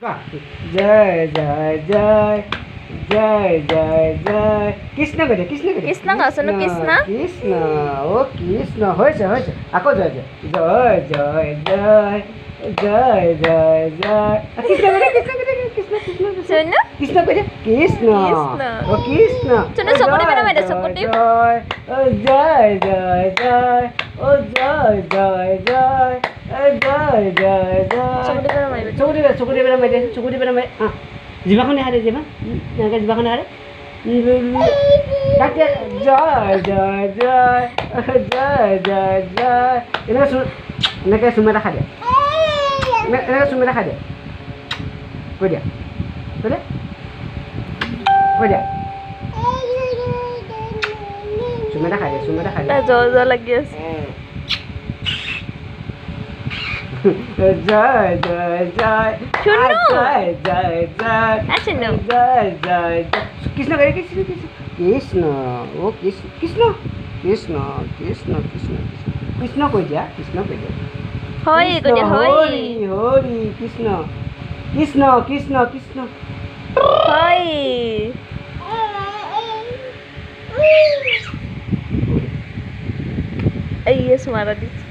জয় জয় জয় জয় জয় জয় কৃষ্ণ কৈ দিয়া কৃষ্ণ কৈ দিয়া কৃষ্ণ গাচোন কৃষ্ণ কৃষ্ণ ও কৃষ্ণ হৈছে হৈছে আকৌ জয় জয় জয় জয় জয় জয় জয় জয় কৃষ্ণ কৈ দিয়া কৃষ্ণ কৈ দিয়া কৃষ্ণ কৃষ্ণ শুনো কৃষ্ণ কৈ দিয়া কৃষ্ণ ও কৃষ্ণ শুনো চকুটি পেলা মাই দে চকুটি জয় ও জয় জয় জয় ও জয় জয় জয় জয় জয় জয় চকুটি পেলা মাৰিব চকুটি পেলা মাৰি দে চকুটি পেলা মাৰি জিভাখন হাৰে জিভা এনেকৈ জিভাখন হাৰে তাকে জয় জয় জয় জয় জয় জয় এনেকৈ চুমা এটা খাই দিয়া এনেকৈ চুমা এটা খাই দিয়া কৈ দিয়া কৈ দিয়া কৈ দিয়া চুমা এটা খাই দিয়া চুমা এটা খাই দিয়া জ্বৰ জ্বৰ লাগি আছে জয় জয় জয় শুনো জয় জয় জয় শুনো জয় জয় জয় কৃষ্ণ কৈ দিয়া কৃষ্ণ কৃষ্ণ কৃষ্ণ ও কৃষ্ণ কৃষ্ণ কৃষ্ণ কৃষ্ণ কৃষ্ণ কৃষ্ণ কৈ দিয়া কৃষ্ণ কৈ দিয়া হয় কৈ দিয়া হয় হৰি হৰি কৃষ্ণ কৃষ্ণ কৃষ্ণ কৃষ্ণ হয় এই মাৰা দিচ্ছে